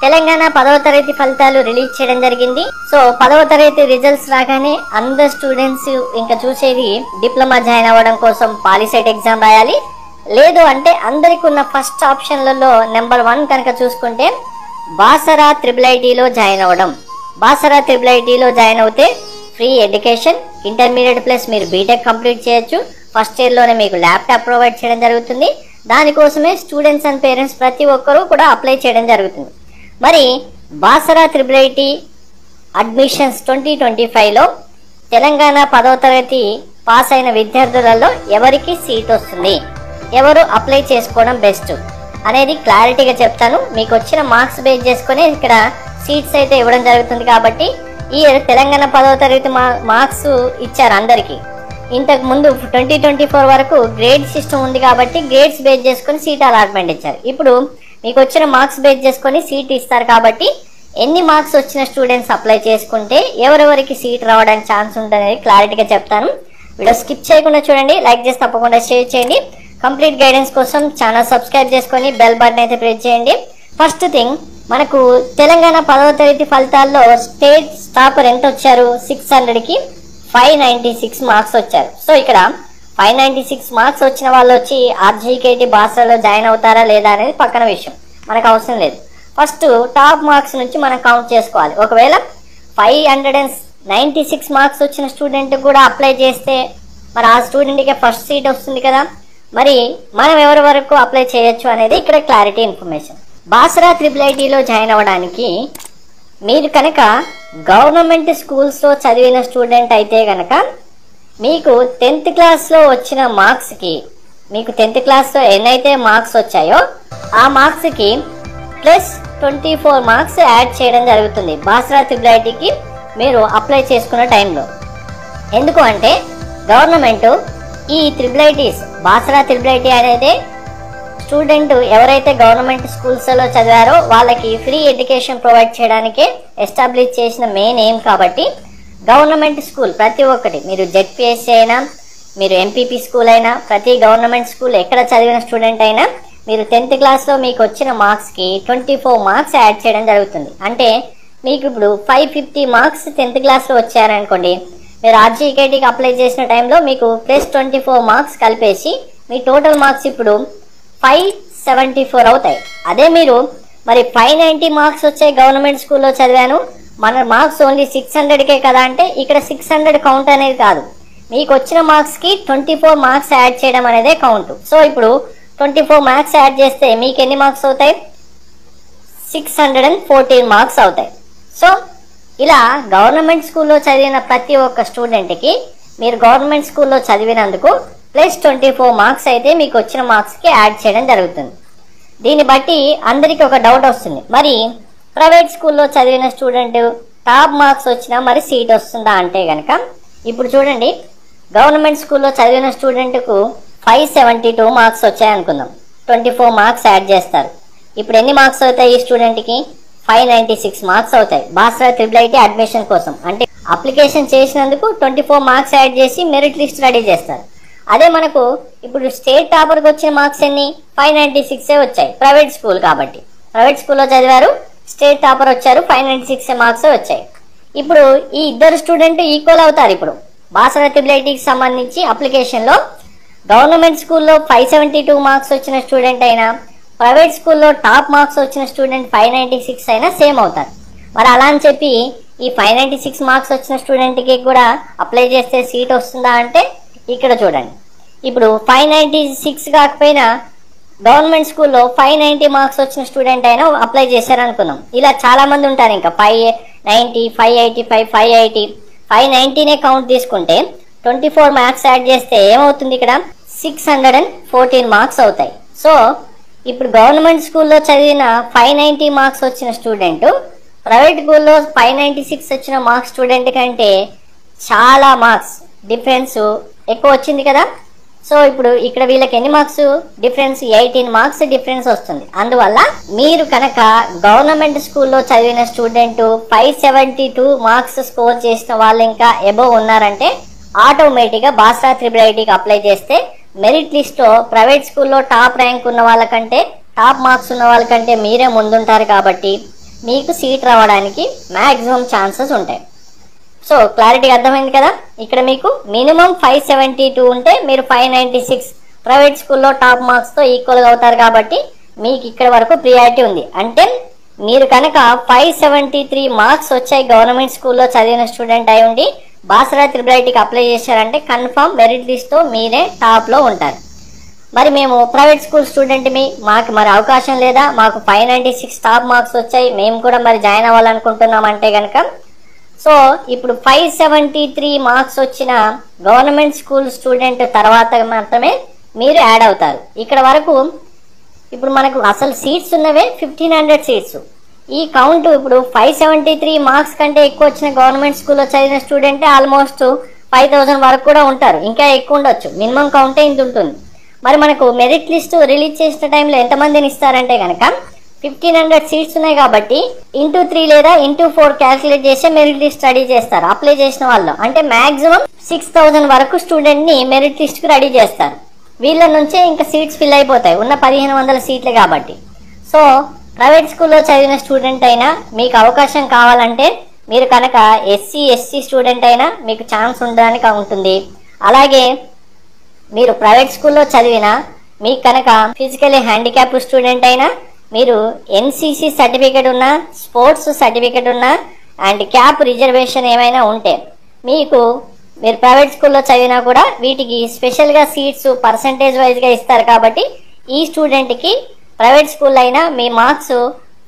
తెలంగాణ 10వ తరగతి ఫలితాలు రిలీజ్ చేయడం జరిగింది. సో 10వ తరగతి రిజల్ట్స్ రాగానే అందరు స్టూడెంట్స్ ఇంకా చూసేది డిప్లొమా జాయిన్ అవ్వడం కోసం పాలిసెట్ ఎగ్జామ్ రాయాలి. లేదు అంటే అందరికి ఉన్న ఫస్ట్ ఆప్షన్లలో నెంబర్ 1 కనుక చూసుకుంటే బాసరా IIITలో జాయిన్ అవ్వడం. బాసరా IIITలో జాయిన్ అవుతే ఫ్రీ ఎడ్యుకేషన్, ఇంటర్మీడియట్ ప్లస్ మీరు బీటెక్ కంప్లీట్ చేయొచ్చు. ఫస్ట్ ఇయర్లోనే మీకు ల్యాప్టాప్ ప్రొవైడ్ చేయడం జరుగుతుంది. దానికోసమే స్టూడెంట్స్ అండ్ పేరెంట్స్ ప్రతి ఒక్కరూ కూడా అప్లై చేయడం జరుగుతుంది. మరి బాసరా IIIT అడ్మిషన్స్ 2025లో తెలంగాణ 10వ తరగతి పాస్ అయిన విద్యార్థులలో ఎవరికి సీట్ వస్తుంది, ఎవరు అప్లై చేసుకోవడం బెస్ట్ అనేది క్లారిటీగా చెప్తాను. మీకు వచ్చిన మార్క్స్ బేస్ చేసుకొని ఇక్కడ సీట్స్ అయితే ఇవ్వడం జరుగుతుంది. కాబట్టి ఈ ఇయర్ తెలంగాణ 10వ తరగతి మార్క్స్ ఇచ్చారు అందరికీ. ఇంతకు ముందు 2024 వరకు గ్రేడ్ సిస్టమ్ ఉంది కాబట్టి గ్రేడ్స్ బేస్ చేసుకొని సీట్ అలాట్మెంట్ ఇచ్చారు. ఇప్పుడు మీకు వచ్చిన మార్క్స్ బేస్ చేసుకొని సీట్ ఇస్తారు. కాబట్టి ఎన్ని మార్క్స్ వచ్చిన స్టూడెంట్స్ అప్లై చేసుకుంటే ఎవరెవరికి సీట్ రావడానికి ఛాన్స్ ఉంటుంది క్లారిటీగా చెప్తాను. వీడియో స్కిప్ చేయకుండా చూడండి, లైక్ చేసి తప్పకుండా షేర్ చేయండి. కంప్లీట్ గైడెన్స్ కోసం ఛానల్ సబ్స్క్రైబ్ చేసుకొని బెల్ బటన్ అయితే ప్రెస్ చేయండి. ఫస్ట్ థింగ్, మనకు తెలంగాణ 10వ తరగతి ఫలితాల్లో స్టేట్ టాపర్ ఎంత వచ్చారు, 600కి 596 మార్క్స్ వచ్చారు. సో ఇక్కడ 596 మార్క్స్ వచ్చిన వాళ్ళు వచ్చి ఆర్జీకేటీ బాసరాలో జాయిన్ అవుతారా లేదా అనేది పక్కన విషయం, మనకు అవసరం లేదు. ఫస్ట్ టాప్ మార్క్స్ నుంచి మనం కౌంట్ చేసుకోవాలి. ఒకవేళ 596 మార్క్స్ వచ్చిన స్టూడెంట్ కూడా అప్లై చేస్తే మరి ఆ స్టూడెంట్కి ఫస్ట్ సీట్ వస్తుంది కదా. మరి మనం ఎవరి వరకు అప్లై చేయొచ్చు అనేది ఇక్కడ క్లారిటీ ఇన్ఫర్మేషన్. బాసరా IIITలో జాయిన్ అవ్వడానికి మీరు కనుక గవర్నమెంట్ స్కూల్స్లో చదివిన స్టూడెంట్ అయితే కనుక మీకు 10th క్లాస్లో వచ్చిన మార్క్స్కి, మీకు 10th క్లాస్లో ఎన్నైతే మార్క్స్ వచ్చాయో ఆ మార్క్స్కి ప్లస్ 24 మార్క్స్ యాడ్ చేయడం జరుగుతుంది బాసరా IIITకి మీరు అప్లై చేసుకున్న టైంలో. ఎందుకు అంటే గవర్నమెంట్ ఈ IIITs బాసరా IIIT అనేది స్టూడెంట్ ఎవరైతే గవర్నమెంట్ స్కూల్స్లో చదివారో వాళ్ళకి ఫ్రీ ఎడ్యుకేషన్ ప్రొవైడ్ చేయడానికే ఎస్టాబ్లిష్ చేసిన మెయిన్ ఎయిమ్. కాబట్టి గవర్నమెంట్ స్కూల్ ప్రతి ఒక్కటి, మీరు జెడ్పీఎస్సీ అయినా, మీరు ఎంపీపీ స్కూల్ అయినా, ప్రతి గవర్నమెంట్ స్కూల్ ఎక్కడ చదివిన స్టూడెంట్ అయినా మీరు 10th క్లాస్లో మీకు వచ్చిన మార్క్స్కి 24 మార్క్స్ యాడ్ చేయడం జరుగుతుంది. అంటే మీకు ఇప్పుడు 550 మార్క్స్ 10th క్లాస్లో వచ్చారనుకోండి, మీరు ఆర్జీకేటీకి అప్లై చేసిన టైంలో మీకు ప్లస్ 24 మార్క్స్ కలిపేసి మీ టోటల్ మార్క్స్ ఇప్పుడు 574 అవుతాయి. అదే మీరు మరి 590 మార్క్స్ వచ్చాయి గవర్నమెంట్ స్కూల్లో చదివాను, మన మార్క్స్ ఓన్లీ 600కే కదా అంటే ఇక్కడ 600 కౌంట్ అనేది కాదు, మీకు వచ్చిన మార్క్స్కి 24 మార్క్స్ యాడ్ చేయడం అనేదే కౌంట్. సో ఇప్పుడు 24 మార్క్స్ యాడ్ చేస్తే మీకు ఎన్ని మార్క్స్ అవుతాయి, 614 మార్క్స్ అవుతాయి. సో ఇలా గవర్నమెంట్ స్కూల్లో చదివిన ప్రతి ఒక్క స్టూడెంట్కి మీరు గవర్నమెంట్ స్కూల్లో చదివినందుకు ప్లస్ 24 మార్క్స్ అయితే మీకు వచ్చిన మార్క్స్కి యాడ్ చేయడం జరుగుతుంది. దీన్ని బట్టి అందరికీ ఒక డౌట్ వస్తుంది, మరి ప్రైవేట్ స్కూల్లో చదివిన స్టూడెంట్ టాప్ మార్క్స్ వచ్చినా మరి సీట్ వస్తుందా అంటే కనుక ఇప్పుడు చూడండి, గవర్నమెంట్ స్కూల్లో చదివిన స్టూడెంట్కు 572 మార్క్స్ వచ్చాయనుకుందాం, 24 మార్క్స్ యాడ్ చేస్తారు. ఇప్పుడు ఎన్ని మార్క్స్ అవుతాయి ఈ స్టూడెంట్కి, 596 మార్క్స్ అవుతాయి బాసరా IIIT అడ్మిషన్ కోసం. అంటే అప్లికేషన్ చేసినందుకు 24 మార్క్స్ యాడ్ చేసి మెరిట్ లిస్ట్ రెడీ చేస్తారు. అదే మనకు ఇప్పుడు స్టేట్ టాపర్కి వచ్చిన మార్క్స్ ఎన్ని, 596 వచ్చాయి ప్రైవేట్ స్కూల్ కాబట్టి. ప్రైవేట్ స్కూల్లో చదివారు, స్టేట్ టాపర్ వచ్చారు, 596 మార్క్స్ వచ్చాయి. ఇప్పుడు ఈ ఇద్దరు స్టూడెంట్ ఈక్వల్ అవుతారు. ఇప్పుడు బాసరా IIITకి సంబంధించి అప్లికేషన్లో గవర్నమెంట్ స్కూల్లో 572 మార్క్స్ వచ్చిన స్టూడెంట్ అయినా, ప్రైవేట్ స్కూల్లో టాప్ మార్క్స్ వచ్చిన స్టూడెంట్ 596 అయినా సేమ్ అవుతారు. మరి అలా అని చెప్పి ఈ 596 మార్క్స్ వచ్చిన స్టూడెంట్కి కూడా అప్లై చేస్తే సీట్ వస్తుందా అంటే ఇక్కడ చూడండి, ఇప్పుడు 596 కాకపోయినా గవర్నమెంట్ స్కూల్లో 590 మార్క్స్ వచ్చిన స్టూడెంట్ అయినా అప్లై చేశారనుకుందాం. ఇలా చాలా మంది ఉంటారు. ఇంకా 590, 585, 580, 590నే కౌంట్ తీసుకుంటే 24 మార్క్స్ యాడ్ చేస్తే ఏమవుతుంది, ఇక్కడ 614 మార్క్స్ అవుతాయి. సో ఇప్పుడు గవర్నమెంట్ స్కూల్లో చదివిన 590 మార్క్స్ వచ్చిన స్టూడెంట్ ప్రైవేట్ స్కూల్లో 596 వచ్చిన మార్క్స్ స్టూడెంట్ కంటే చాలా మార్క్స్ డిఫరెన్స్ ఎక్కువ వచ్చింది కదా. సో ఇప్పుడు ఇక్కడ వీళ్ళకి ఎన్ని మార్క్స్ డిఫరెన్స్, 18 మార్క్స్ డిఫరెన్స్ వస్తుంది. అందువల్ల మీరు కనుక గవర్నమెంట్ స్కూల్లో చదివిన స్టూడెంట్ 572 మార్క్స్ స్కోర్ చేసిన వాళ్ళు ఇంకా అబోవ్ ఉన్నారంటే ఆటోమేటిక్గా బాసరా IIITకి అప్లై చేస్తే మెరిట్ లిస్ట్లో ప్రైవేట్ స్కూల్లో టాప్ ర్యాంక్ ఉన్న వాళ్ళకంటే, టాప్ మార్క్స్ ఉన్న వాళ్ళకంటే మీరే ముందుంటారు. కాబట్టి మీకు సీట్ రావడానికి మ్యాక్సిమం ఛాన్సెస్ ఉంటాయి. సో క్లారిటీ అర్థమైంది కదా. ఇక్కడ మీకు మినిమం 572 ఉంటే మీరు 596 ప్రైవేట్ స్కూల్లో టాప్ మార్క్స్తో ఈక్వల్గా అవుతారు కాబట్టి మీకు ఇక్కడ వరకు ప్రియారిటీ ఉంది. అంటే మీరు కనుక 573 మార్క్స్ వచ్చాయి గవర్నమెంట్ స్కూల్లో చదివిన స్టూడెంట్ అయి ఉండి బాసరా త్రిపుల్ ఐటీకి అప్లై చేశారంటే కన్ఫామ్ మెరిట్ లిస్ట్తో మీరే టాప్లో ఉంటారు. మరి మేము ప్రైవేట్ స్కూల్ స్టూడెంట్ మాకు మరి అవకాశం లేదా, మాకు 596 టాప్ మార్క్స్ వచ్చాయి, మేము కూడా మరి జాయిన్ అవ్వాలనుకుంటున్నాం అంటే కనుక సో ఇప్పుడు 573 మార్క్స్ వచ్చిన గవర్నమెంట్ స్కూల్ స్టూడెంట్ తర్వాత మాత్రమే మీరు యాడ్ అవుతారు. ఇక్కడ వరకు ఇప్పుడు మనకు అసలు సీట్స్ ఉన్నవే 1500 సీట్స్. ఈ కౌంట్ ఇప్పుడు 573 మార్క్స్ కంటే ఎక్కువ వచ్చిన గవర్నమెంట్ స్కూల్లో చదివిన స్టూడెంటే ఆల్మోస్ట్ 5000 వరకు కూడా ఉంటారు, ఇంకా ఎక్కువ ఉండొచ్చు. మినిమం కౌంటే ఇంత ఉంటుంది. మరి మనకు మెరిట్ లిస్ట్ రిలీజ్ చేసిన టైంలో ఎంతమందిని ఇస్తారంటే కనుక 1500 సీట్స్ ఉన్నాయి కాబట్టి ఇంటూ 3 లేదా ఇంటూ 4 క్యాల్కులేట్ చేసి మెరిట్ లిస్ట్ రెడీ చేస్తారు అప్లై చేసిన వాళ్ళు. అంటే మాక్సిమం 6000 వరకు స్టూడెంట్ ని మెరిట్ లిస్ట్ కి రెడీ చేస్తారు. వీళ్ళ నుంచే ఇంకా సీట్స్ ఫిల్ అయిపోతాయి ఉన్న 1500 సీట్లే కాబట్టి. సో ప్రైవేట్ స్కూల్లో చదివిన స్టూడెంట్ అయినా మీకు అవకాశం కావాలంటే మీరు కనుక ఎస్సీ ఎస్టీ స్టూడెంట్ అయినా మీకు ఛాన్స్ ఉండడానికి ఉంటుంది. అలాగే మీరు ప్రైవేట్ స్కూల్లో చదివిన మీకు కనుక ఫిజికలీ హ్యాండిక్యాప్ స్టూడెంట్ అయినా, మీరు ఎన్సీసీ సర్టిఫికేట్ ఉన్న, స్పోర్ట్స్ సర్టిఫికేట్ ఉన్న అండ్ క్యాప్ రిజర్వేషన్ ఏమైనా ఉంటే మీరు ప్రైవేట్ స్కూల్లో చదివినా కూడా వీటికి స్పెషల్గా సీట్స్ పర్సంటేజ్ వైజ్గా ఇస్తారు. కాబట్టి ఈ స్టూడెంట్కి ప్రైవేట్ స్కూల్ అయినా మీ మార్క్స్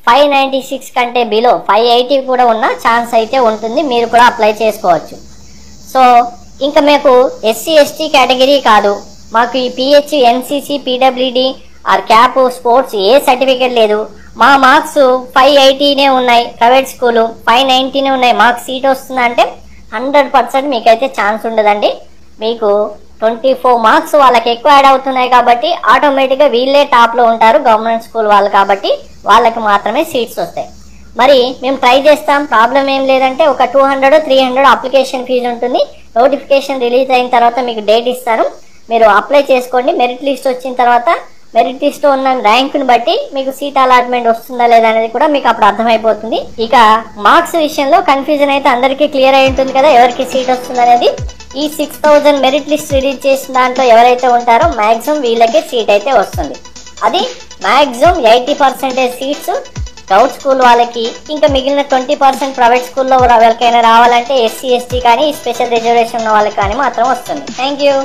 596 కంటే బిలో 580 కూడా ఉన్న ఛాన్స్ అయితే ఉంటుంది, మీరు కూడా అప్లై చేసుకోవచ్చు. సో ఇంకా మీకు ఎస్సీ ఎస్టీ కేటగిరీ కాదు, మాకు ఈ PH NCC PWD or CAP sports ఏ సర్టిఫికేట్ లేదు, మా మార్క్స్ 580నే ఉన్నాయి, ప్రైవేట్ స్కూలు 590నే ఉన్నాయి, మాకు సీట్ వస్తుందంటే 100% మీకైతే ఛాన్స్ ఉండదండి. మీకు 24 మార్క్స్ వాళ్ళకి ఎక్కువ యాడ్ అవుతున్నాయి కాబట్టి ఆటోమేటిక్గా వీళ్ళే టాప్లో ఉంటారు గవర్నమెంట్ స్కూల్ వాళ్ళు, కాబట్టి వాళ్ళకి మాత్రమే సీట్స్ వస్తాయి. మరి మేము ట్రై చేస్తాం, ప్రాబ్లం ఏం లేదంటే ఒక 200-300 అప్లికేషన్ ఫీజు ఉంటుంది. నోటిఫికేషన్ రిలీజ్ అయిన తర్వాత మీకు డేట్ ఇస్తాను, మీరు అప్లై చేసుకోండి. మెరిట్ లిస్ట్ వచ్చిన తర్వాత మెరిట్ లిస్ట్ లో ఉన్న ర్యాంకుని బట్టి మీకు సీట్ అలాట్మెంట్ వస్తుందా లేదా అనేది కూడా మీకు అప్పుడు అర్థమైపోతుంది. ఇక మార్క్స్ విషయంలో కన్ఫ్యూజన్ అయితే అందరికీ క్లియర్ అయి ఉంటుంది కదా, ఎవరికి సీట్ వస్తుంది అనేది. ఈ 6000 మెరిట్ లిస్ట్ రిలీజ్ చేసిన దాంట్లో ఎవరైతే ఉంటారో మాక్సిమం వీళ్ళకే సీట్ అయితే వస్తుంది. అది మాక్సిమం 80% సీట్స్ గవర్నమెంట్ స్కూల్ వాళ్ళకి, ఇంకా మిగిలిన 20% ప్రైవేట్ స్కూల్లో ఎవరికైనా రావాలంటే ఎస్సీ ఎస్టీ కానీ స్పెషల్ రిజర్వేషన్ ఉన్న వాళ్ళకి కానీ మాత్రం వస్తుంది. Thank you.